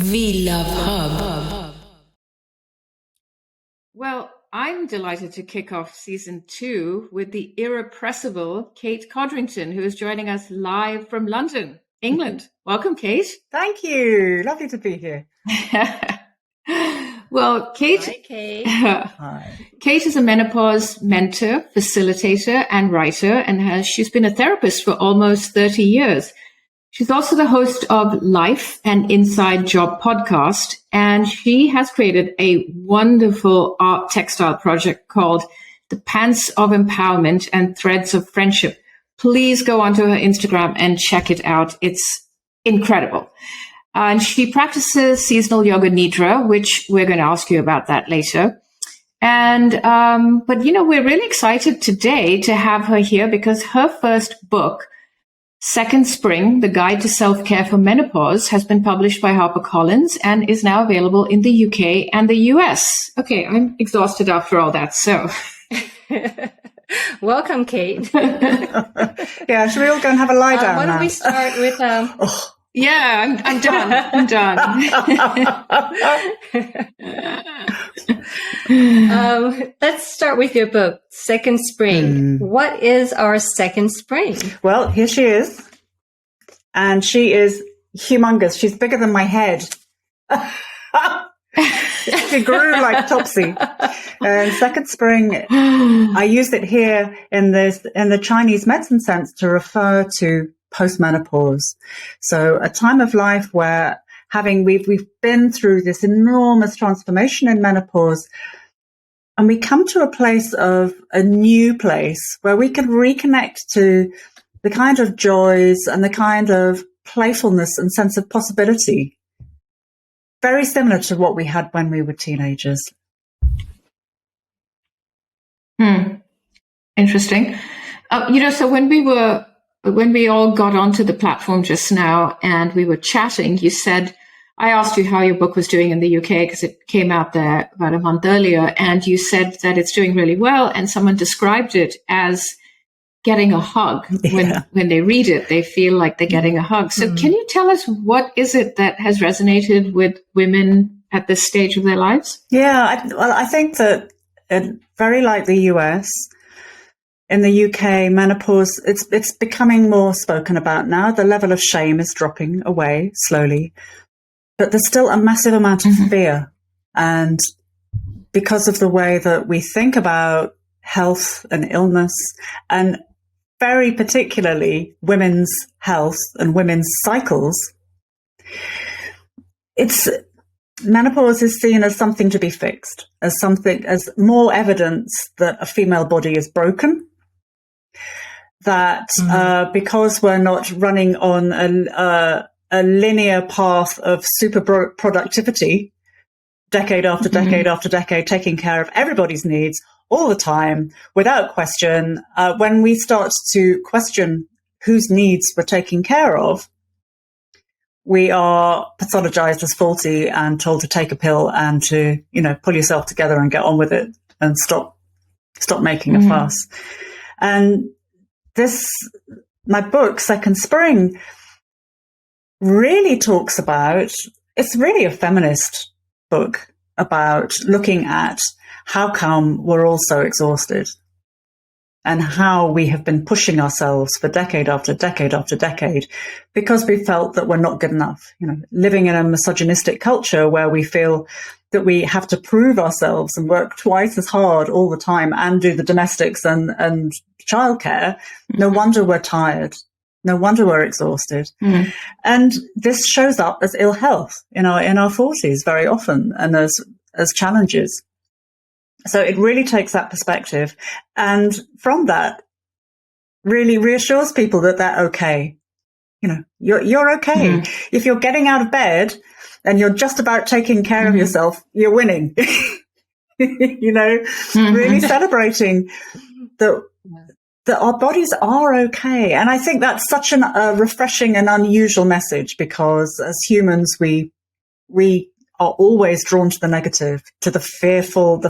We Love Hub. Well, I'm delighted to kick off season 2 with the irrepressible Kate Codrington, who is joining us live from London, England. Welcome, Kate. Thank you. Lovely to be here. Well, Kate, Hi, Kate. Hi. Kate is a menopause mentor, facilitator, and writer, and she's been a therapist for almost 30 years. She's also the host of Life and Inside Job podcast, and she has created a wonderful art textile project called The Pants of Empowerment and Threads of Friendship. Please go onto her Instagram and check it out. It's incredible. And she practices seasonal yoga nidra, which we're going to ask you about that later. And, but we're really excited today to have her here because her first book, Second Spring, The Guide to Self-Care for Menopause, has been published by HarperCollins and is now available in the UK and the US. Okay, I'm exhausted after all that, so. Welcome, Kate. Yeah, should we all go and have a lie down Why don't now? we start with... Yeah, I'm done. I'm done. Let's start with your book, Second Spring. What is our second spring? Well, here she is. And she is humongous. She's bigger than my head. She grew like Topsy. And Second Spring, I used it here in the Chinese medicine sense to refer to postmenopause. So a time of life where we've been through this enormous transformation in menopause, and we come to a new place where we can reconnect to the kind of joys and the kind of playfulness and sense of possibility, very similar to what we had when we were teenagers. Interesting. So when we all got onto the platform just now and we were chatting, I asked you how your book was doing in the UK because it came out there about a month earlier, and you said that it's doing really well, and someone described it as getting a hug. When they read it, they feel like they're getting a hug. So can you tell us what is it that has resonated with women at this stage of their lives? Yeah, I think that very like the US, in the UK, menopause, it's becoming more spoken about now. The level of shame is dropping away slowly, but there's still a massive amount of fear. And because of the way that we think about health and illness, and very particularly women's health and women's cycles, menopause is seen as something to be fixed, as more evidence that a female body is broken. That because we're not running on a linear path of super productivity, decade after decade after decade, taking care of everybody's needs all the time, without question, when we start to question whose needs we're taking care of, we are pathologized as faulty and told to take a pill and to, pull yourself together and get on with it and stop making a fuss. And my book, Second Spring, really talks about, it's really a feminist book about looking at how come we're all so exhausted and how we have been pushing ourselves for decade after decade after decade because we felt that we're not good enough. Living in a misogynistic culture where we feel that we have to prove ourselves and work twice as hard all the time and do the domestics and childcare. No wonder we're tired. No wonder we're exhausted. And this shows up as ill health in our 40s very often, and as challenges. So it really takes that perspective, and from that really reassures people that they're okay. You're okay. If you're getting out of bed and you're just about taking care of yourself, you're winning. Really celebrating that our bodies are okay. And I think that's such a refreshing and unusual message, because as humans, we are always drawn to the negative, to the fearful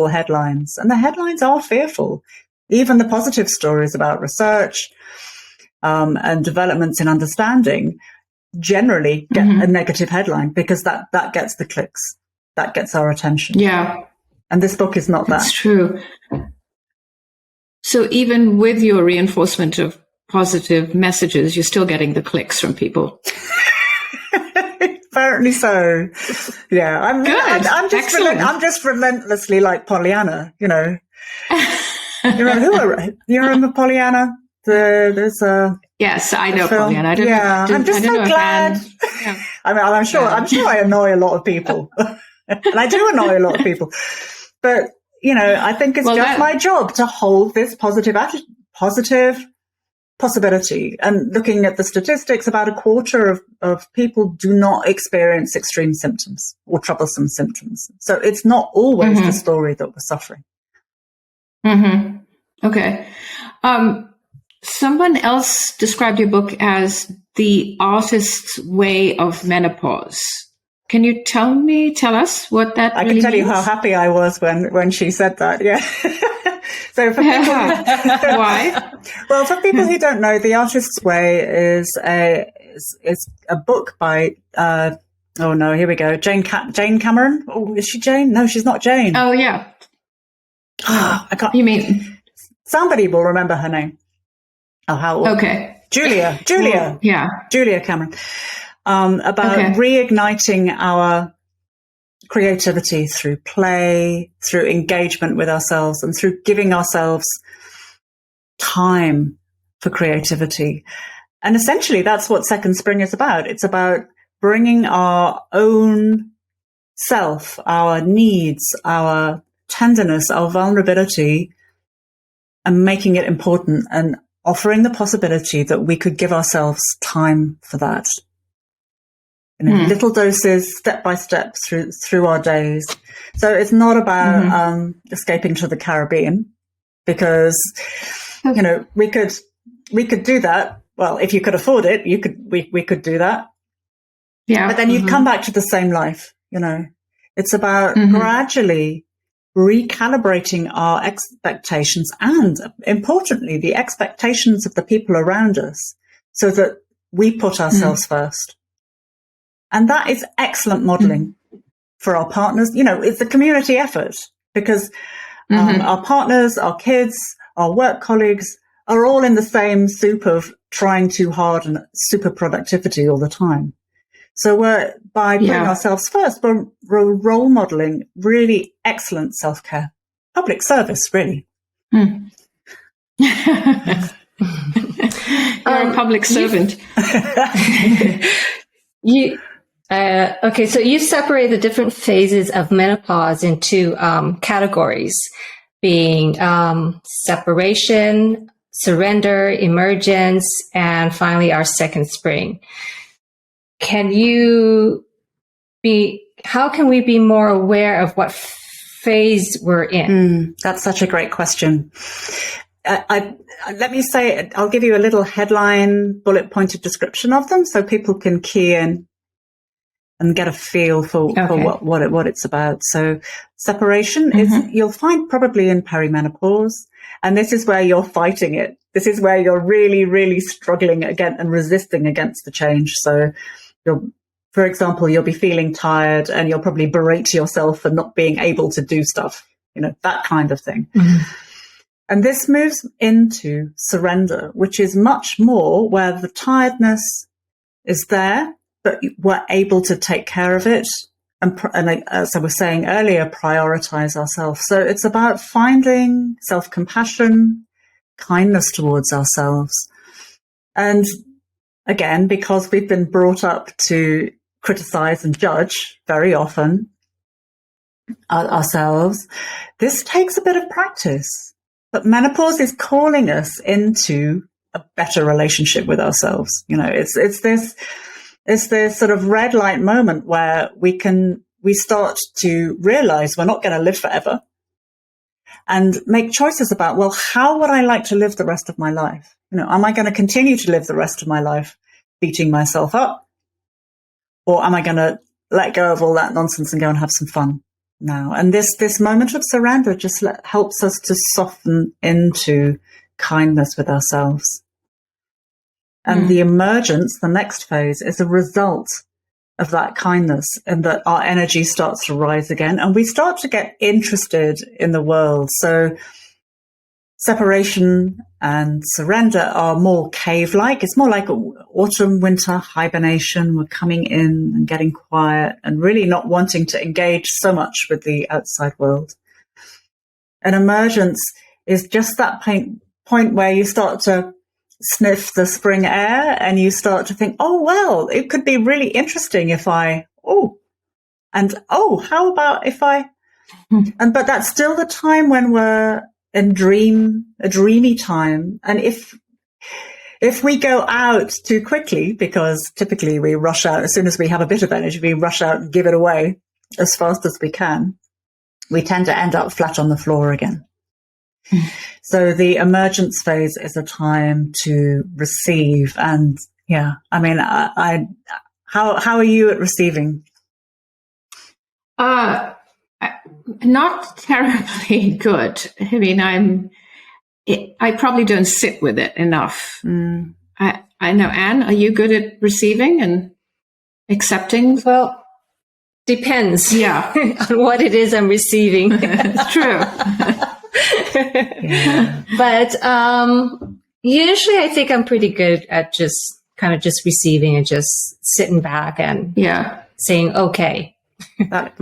headlines. And the headlines are fearful. Even the positive stories about research and developments in understanding generally get a negative headline because that gets the clicks, that gets our attention. Yeah. And this book is not that. That's true. So even with your reinforcement of positive messages, you're still getting the clicks from people. Apparently so. Yeah. I'm just relentlessly like Pollyanna, you know. You remember Pollyanna? There's a Yes, I know film. Pollyanna. I'm just so glad. Yeah. I'm sure I annoy a lot of people. And I do annoy a lot of people. But, you know, I think it's my job to hold this positive possibility. And looking at the statistics, about a quarter of people do not experience extreme symptoms or troublesome symptoms. So it's not always the story that we're suffering. Mm-hmm. Okay. Someone else described your book as the artist's way of menopause. Can you tell us what that I really can tell means? you how happy I was when she said that. Yeah. So for people, why? Well, for people who don't know, The Artist's Way is a book by here we go, Jane Cameron. Oh, is she Jane? No, she's not Jane. Oh yeah. I can't. You mean somebody will remember her name? Oh, how? Okay. Julia. Yeah. Julia Cameron. About reigniting our creativity through play, through engagement with ourselves, and through giving ourselves time for creativity. And essentially, that's what Second Spring is about. It's about bringing our own self, our needs, our tenderness, our vulnerability, and making it important and offering the possibility that we could give ourselves time for that. In little doses, step by step through our days. So it's not about escaping to the Caribbean, because you know we could do that. Well, if you could afford it, we could do that. Yeah. But then you'd come back to the same life. You know, it's about gradually recalibrating our expectations and, importantly, the expectations of the people around us, so that we put ourselves first. And that is excellent modeling for our partners. You know, it's a community effort, because our partners, our kids, our work colleagues are all in the same soup of trying too hard and super productivity all the time. So by putting ourselves first, we're role modeling really excellent self-care, public service, really. You're a public servant. So you separate the different phases of menopause into categories, being separation, surrender, emergence, and finally our second spring. How can we be more aware of what phase we're in? That's such a great question. Let me say, I'll give you a little headline, bullet pointed description of them so people can key in and get a feel for what it's about. So separation is, you'll find probably in perimenopause, and this is where you're fighting it. This is where you're really, really struggling again and resisting against the change. So for example, you'll be feeling tired and you'll probably berate yourself for not being able to do stuff, you know, that kind of thing. And this moves into surrender, which is much more where the tiredness is there, but we're able to take care of it. And as I was saying earlier, prioritize ourselves. So it's about finding self-compassion, kindness towards ourselves. And again, because we've been brought up to criticize and judge very often ourselves, this takes a bit of practice. But menopause is calling us into a better relationship with ourselves. You know, it's this sort of red light moment where we start to realize we're not going to live forever, and make choices about, well, how would I like to live the rest of my life? You know, am I going to continue to live the rest of my life beating myself up? Or am I going to let go of all that nonsense and go and have some fun now? And this moment of surrender just helps us to soften into kindness with ourselves. And the emergence, the next phase, is a result of that kindness, and that our energy starts to rise again and we start to get interested in the world. So separation and surrender are more cave-like. It's more like autumn, winter hibernation. We're coming in and getting quiet and really not wanting to engage so much with the outside world. And emergence is just that point where you start to sniff the spring air and you start to think, oh, well, it could be really interesting if how about if but that's still the time when we're in a dreamy time. And if we go out too quickly, because typically we rush out as soon as we have a bit of energy, we rush out and give it away as fast as we can, we tend to end up flat on the floor again. So the emergence phase is a time to receive. And how are you at receiving? Not terribly good. I mean, I probably don't sit with it enough. I know, Anne, are you good at receiving and accepting? Well, depends. Yeah. On what it is I'm receiving. It's true. But usually I think I'm pretty good at just receiving and just sitting back and saying, okay. That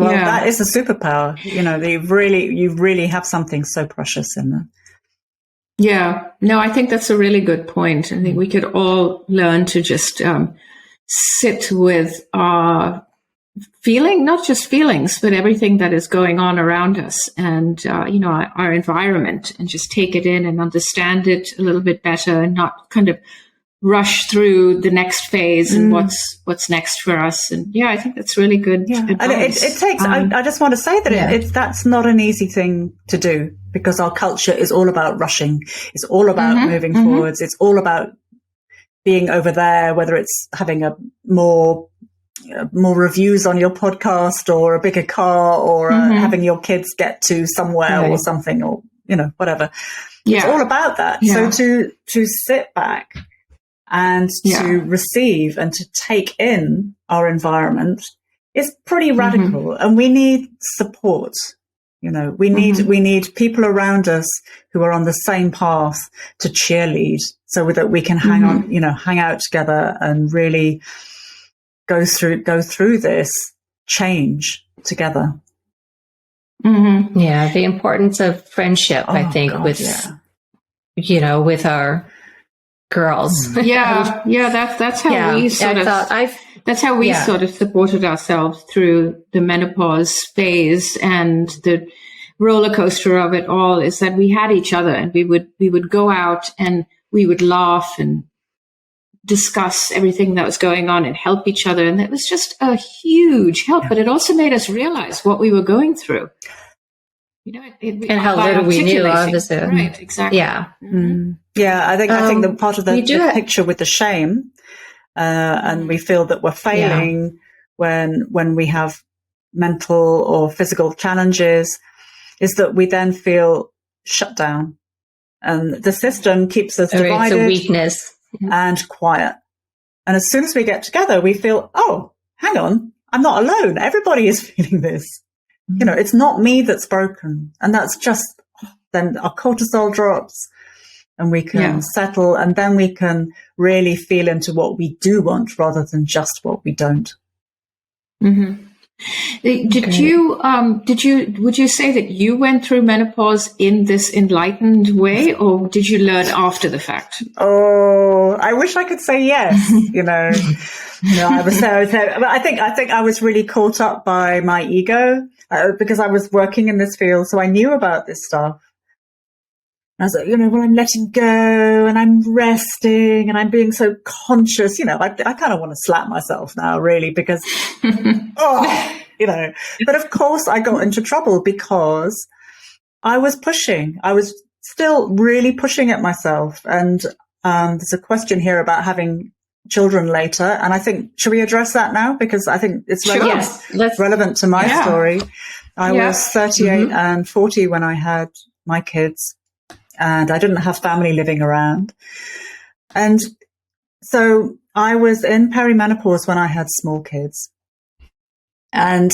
is a superpower. You really have something so precious in there. Yeah. No, I think that's a really good point. I think we could all learn to just sit with our feeling, not just feelings, but everything that is going on around us and, our environment, and just take it in and understand it a little bit better and not kind of rush through the next phase and what's next for us. And I think that's really good advice. And it takes, I just want to say that that's not an easy thing to do, because our culture is all about rushing. It's all about moving forwards. It's all about being over there, whether it's having a more reviews on your podcast or a bigger car or having your kids get to somewhere or something, or, whatever. It's all about that. Yeah. So to sit back and to receive and to take in our environment is pretty radical, and we need support. We need people around us who are on the same path to cheerlead, so that we can hang out together and really go through this change together. Yeah, the importance of friendship, I think, with our girls. That's how we sort of supported ourselves through the menopause phase and the roller coaster of it all, is that we had each other, and we would go out and we would laugh and discuss everything that was going on and help each other. And it was just a huge help, but it also made us realize what we were going through. And how little we knew, obviously. Right, exactly. Yeah. I think the part of the picture with the shame, and we feel that we're failing when we have mental or physical challenges, is that we then feel shut down, and the system keeps us divided. It's a weakness. And quiet. And as soon as we get together, we feel, oh, hang on, I'm not alone. Everybody is feeling this. It's not me that's broken. And that's just, then our cortisol drops and we can settle, and then we can really feel into what we do want rather than just what we don't. Would you say that you went through menopause in this enlightened way, or did you learn after the fact? Oh, I wish I could say yes. I was there. But I think I was really caught up by my ego, because I was working in this field, so I knew about this stuff. I was like, I'm letting go and I'm resting and I'm being so conscious. I kind of want to slap myself now, really, because, But of course I got into trouble because I was pushing. I was still really pushing at myself. And there's a question here about having children later. And I think, should we address that now? Because I think it's relevant to my story. I was 38 and 40 when I had my kids. And I didn't have family living around. And So I was in perimenopause when I had small kids. And,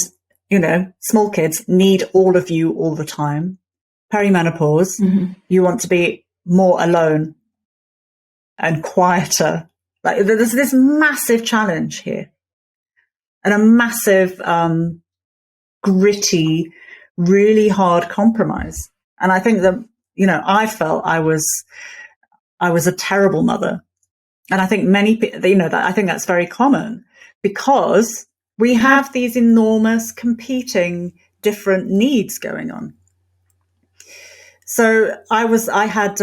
small kids need all of you all the time. Perimenopause, you want to be more alone and quieter. Like there's this massive challenge here and a massive, gritty, really hard compromise. And I think that, I felt I was a terrible mother. And I think many people, I think that's very common because we have these enormous competing different needs going on. So I had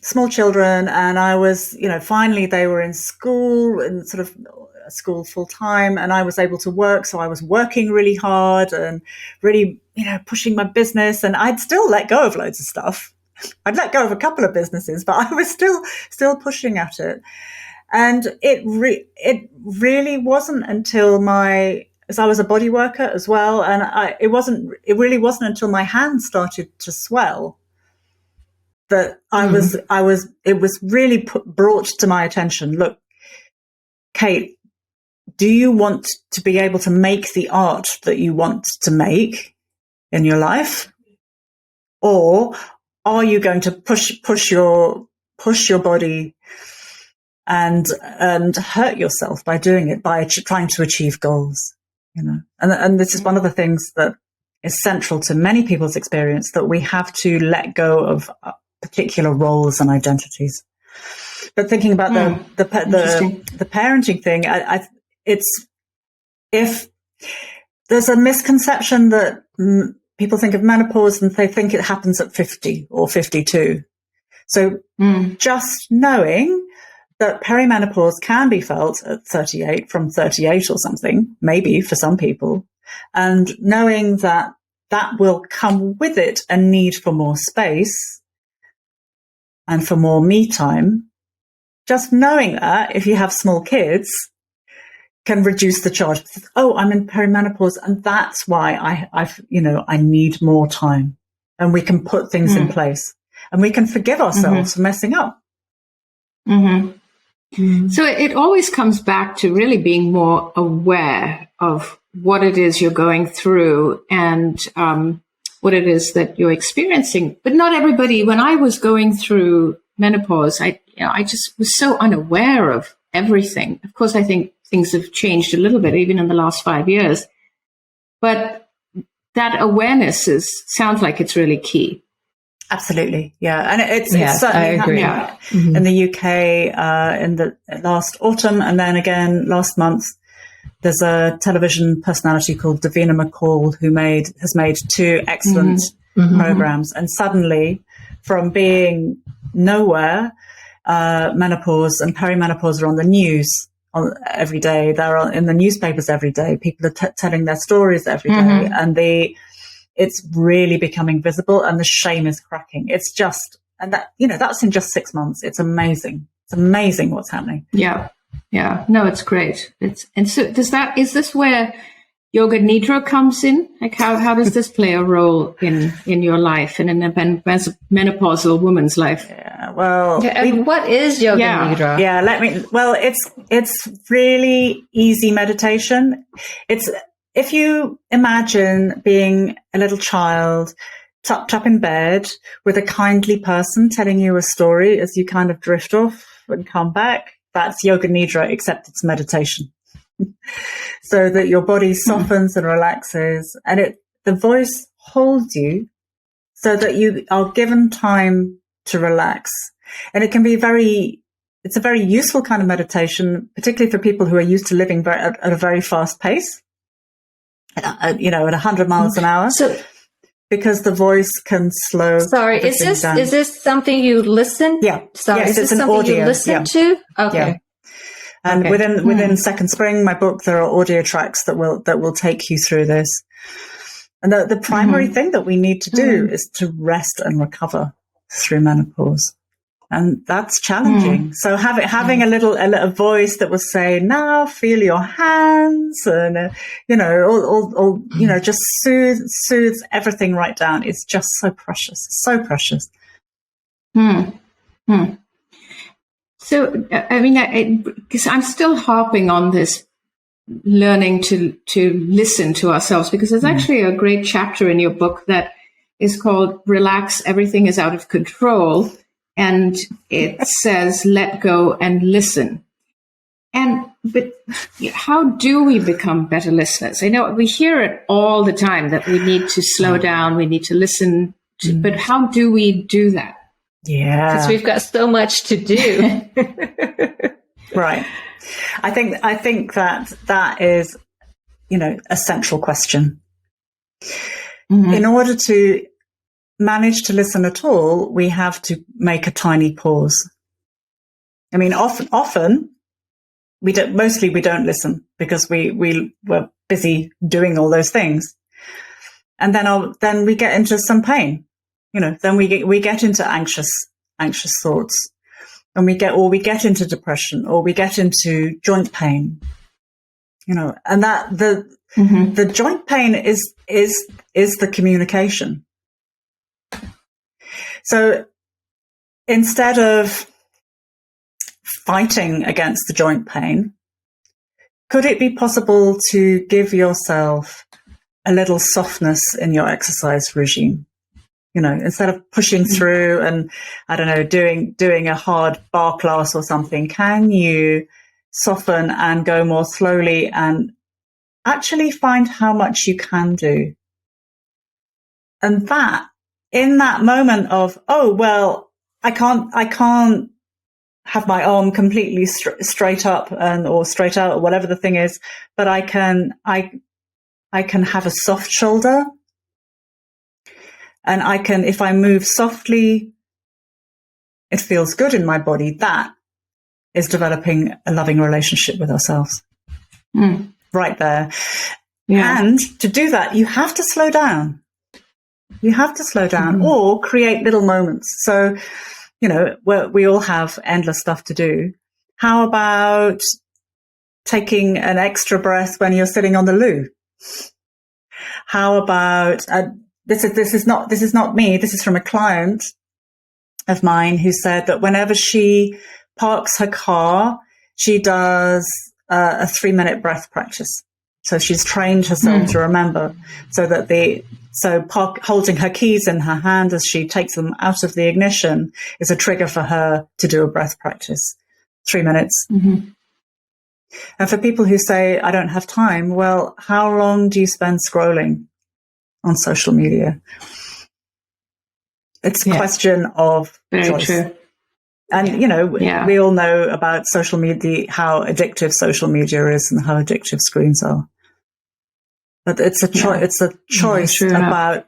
small children, and I was, finally they were in school and sort of school full time, and I was able to work. So I was working really hard and really, pushing my business, and I'd still let go of loads of stuff. I'd let go of a couple of businesses, but I was still pushing at it. And it really wasn't until as I was a body worker as well. And it really wasn't until my hands started to swell that it was really brought to my attention. Look, Kate, do you want to be able to make the art that you want to make in your life? Or are you going to push your body and hurt yourself by doing it, by trying to achieve goals? And this is one of the things that is central to many people's experience, that we have to let go of particular roles and identities. But thinking about the parenting thing, it's if there's a misconception that people think of menopause and they think it happens at 50 or 52. So just knowing that perimenopause can be felt at 38, from 38 or something, maybe for some people, and knowing that will come with it a need for more space and for more me time, just knowing that if you have small kids can reduce the charge. Oh, I'm in perimenopause, and that's why I need more time, and we can put things in place, and we can forgive ourselves for messing up. So it always comes back to really being more aware of what it is you're going through and what it is that you're experiencing. But not everybody. When I was going through menopause, I just was so unaware of everything. Of course, I think things have changed a little bit, even in the last 5 years. But that awareness sounds like it's really key. Absolutely. Yeah. And it's certainly happening in the UK in the last autumn. And then again, last month, there's a television personality called Davina McCall who has made 2 excellent programs. And suddenly, from being nowhere, menopause and perimenopause are on the news every day. They're in the newspapers every day. People are telling their stories every day. And it's really becoming visible, and the shame is cracking. It's just, and that's in just 6 months. It's amazing. It's amazing what's happening. Yeah. Yeah. No, it's great. And so is this where Yoga Nidra comes in? Like how does this play a role in your life and in a menopausal woman's life? Yeah. Well, what is Yoga Nidra? Yeah. It's really easy meditation. If you imagine being a little child tucked up in bed with a kindly person telling you a story as you kind of drift off and come back, that's Yoga Nidra, except it's meditation. So that your body softens and relaxes, and the voice holds you so that you are given time to relax. And it can be it's a very useful kind of meditation, particularly for people who are used to living at a very fast pace. At 100 miles an hour. So, because the voice can slow. Sorry, is this something you listen? Yeah. Sorry, yes, is this something you listen to? Okay. Yeah. And within Second Spring, my book, there are audio tracks that will take you through this. And the primary thing that we need to do is to rest and recover through menopause. And that's challenging. So having a voice that will say, now feel your hands, and just soothes everything right down. It's just so precious, so precious. So, I mean, because I'm still harping on this learning to listen to ourselves, because there's actually a great chapter in your book that is called Relax, Everything is Out of Control. And it says, let go and listen. But how do we become better listeners? I know we hear it all the time that we need to slow down, we need to listen, but how do we do that? Yeah. Because we've got so much to do. Right. I think that is, a central question. Mm-hmm. In order to manage to listen at all, we have to make a tiny pause. I mean, often we don't listen because we were busy doing all those things. And then we get into some pain, then we get into anxious thoughts, and we get into depression, or we get into joint pain, and that the joint pain is the communication. So instead of fighting against the joint pain, could it be possible to give yourself a little softness in your exercise regime? Instead of pushing through and, I don't know, doing a hard bar class or something, can you soften and go more slowly and actually find how much you can do? And that, in that moment of, oh, well, I can't have my arm completely straight up or straight out or whatever the thing is, but I can have a soft shoulder. And if I move softly, it feels good in my body. That is developing a loving relationship with ourselves. Right there. Yeah. And to do that, you have to slow down. You have to slow down or create little moments. So, we all have endless stuff to do. How about taking an extra breath when you're sitting on the loo? How about, this is not me. This is from a client of mine who said that whenever she parks her car, she does a 3-minute breath practice. So she's trained herself to remember, holding her keys in her hand as she takes them out of the ignition is a trigger for her to do a breath practice. 3 minutes. Mm-hmm. And for people who say, I don't have time, well, how long do you spend scrolling on social media? It's a question of choice. True. And, we all know about social media, how addictive social media is and how addictive screens are. But it's a choice about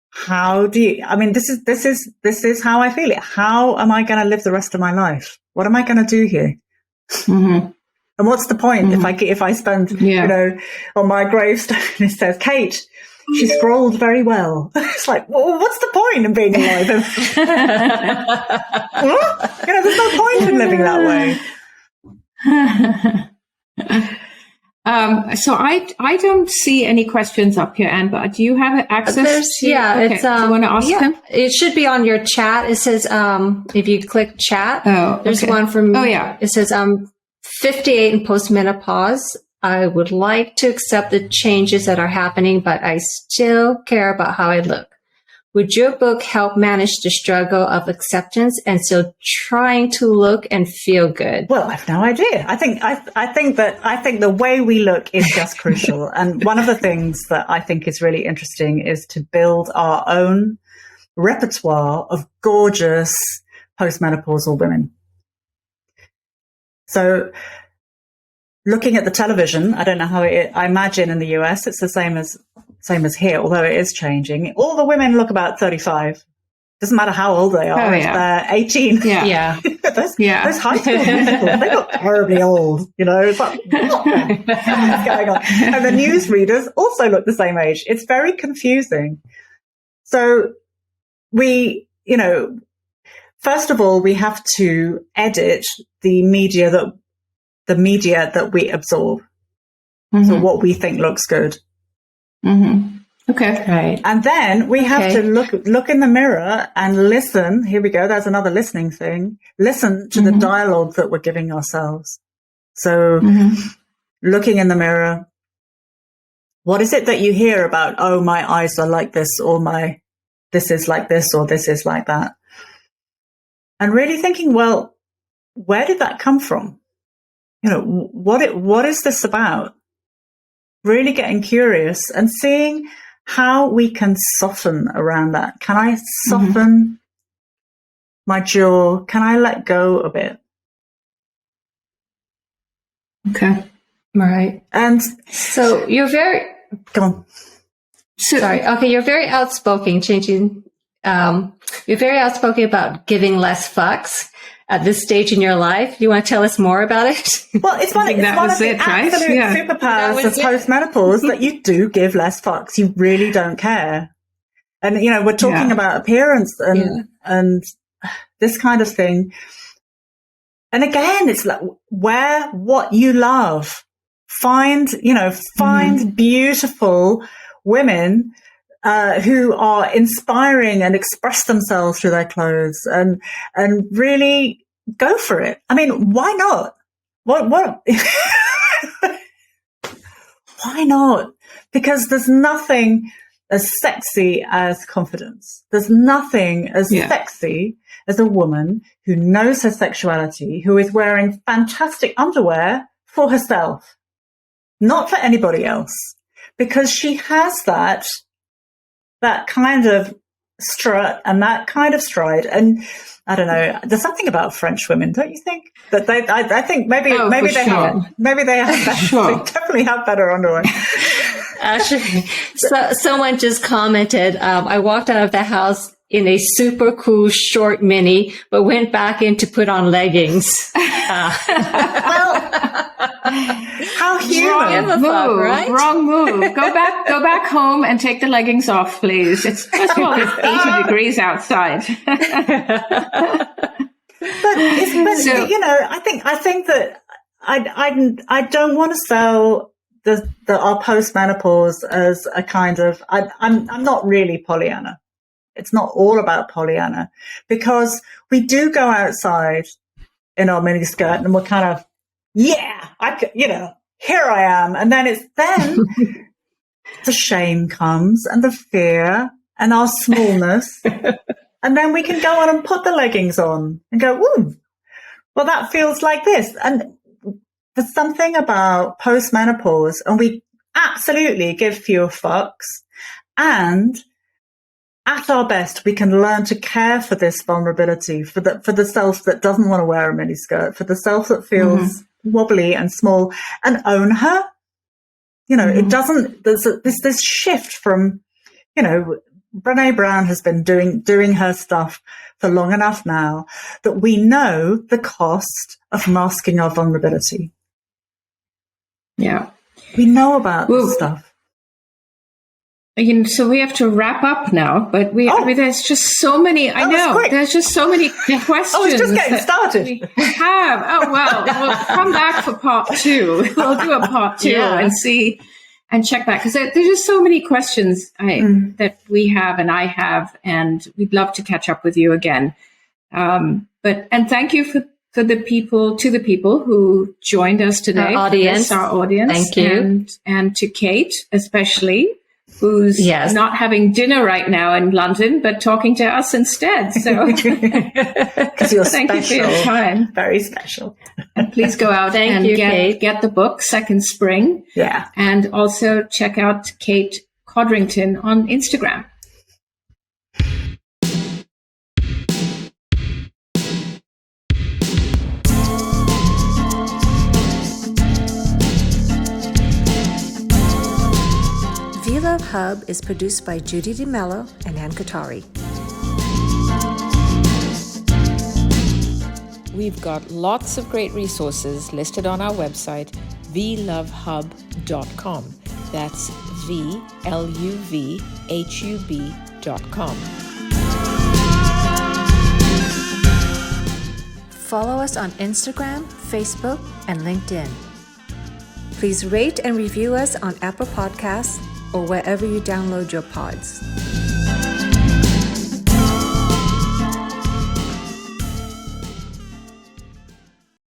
how do you, I mean, this is how I feel it. How am I going to live the rest of my life? What am I going to do here? Mm-hmm. And what's the point if I spend, on my gravestone, it says, Kate, she scrolled very well. It's like, well, what's the point in being alive? There's no point in living that way. So I don't see any questions up here, Anne, but do you have access to? Yeah, okay. it's, do you want to ask him? It should be on your chat. It says, if you click chat, there's one from, it says, 58 in postmenopause. I would like to accept the changes that are happening, but I still care about how I look. Would your book help manage the struggle of acceptance and still trying to look and feel good? Well, I've no idea. I think the way we look is just crucial. And one of the things that I think is really interesting is to build our own repertoire of gorgeous postmenopausal women. So looking at the television, I don't know how I imagine in the US it's the same as here, although it is changing. All the women look about 35. Doesn't matter how old they are. If they're 18. Yeah. Those high school musicals, they look terribly old. It's like, what's going on? And the newsreaders also look the same age. It's very confusing. So we, first of all, we have to edit the media that we absorb. Mm-hmm. So what we think looks good. Mm-hmm. Okay. Right. And then we have to look in the mirror and listen. Here we go. That's another listening thing. Listen to the dialogue that we're giving ourselves. So looking in the mirror, what is it that you hear about, oh, my eyes are like this, or this is like this, or this is like that? And really thinking, well, where did that come from? You know, what is this about? Really getting curious and seeing how we can soften around that. Can I soften my jaw? Can I let go a bit? Okay. Right. And so you're very... Go on. Sorry. Okay, you're very outspoken, you're very outspoken about giving less fucks at this stage in your life. Do you want to tell us more about it? Well, it's one of the absolute superpowers of postmenopause that you do give less fucks. You really don't care. And, you know, we're talking about appearance and this kind of thing. And again, it's like wear what you love. Find beautiful women who are inspiring and express themselves through their clothes and really go for it. I mean, why not? What? Why not? Because there's nothing as sexy as confidence. There's nothing as sexy as a woman who knows her sexuality, who is wearing fantastic underwear for herself, not for anybody else, because she has that kind of strut and that kind of stride. And I don't know, there's something about French women, don't you think? That I think maybe they have better, they definitely have better underwear. Actually, someone just commented, I walked out of the house in a super cool short mini, but went back in to put on leggings. Well, how human. Wrong move. Go back home and take the leggings off, please. It's 80 degrees outside. But you know, I think that I don't want to sell our postmenopause as a kind of, I'm not really Pollyanna. It's not all about Pollyanna, because we do go outside in our miniskirt and we're kind of, here I am. And then the shame comes and the fear and our smallness. And then we can go on and put the leggings on and go, ooh, well, that feels like this. And there's something about postmenopause, and we absolutely give fewer fucks. And at our best, we can learn to care for this vulnerability, for the self that doesn't want to wear a miniskirt, for the self that feels wobbly and small, and own her. You know, it doesn't, there's this shift from, you know, Brené Brown has been doing her stuff for long enough now that we know the cost of masking our vulnerability. Yeah. We know about this stuff. So we have to wrap up now, but I mean, there's just so many. I know there's just so many questions. I was just getting started. We have. Oh well, we'll come back for part 2. We'll do a part 2 and see and check back, because there's just so many questions that we have and I have, and we'd love to catch up with you again. And thank you to the people who joined us today, our audience. Thank you, and to Kate especially, who's not having dinner right now in London, but talking to us instead. So because you're thank you for your time. Very special. And please go out and get the book, Second Spring. Yeah. And also check out Kate Codrington on Instagram. V-Love Hub is produced by Judy DeMello and Anne Katari. We've got lots of great resources listed on our website, vlovehub.com. That's VLUVHUB.com. Follow us on Instagram, Facebook, and LinkedIn. Please rate and review us on Apple Podcasts or wherever you download your pods.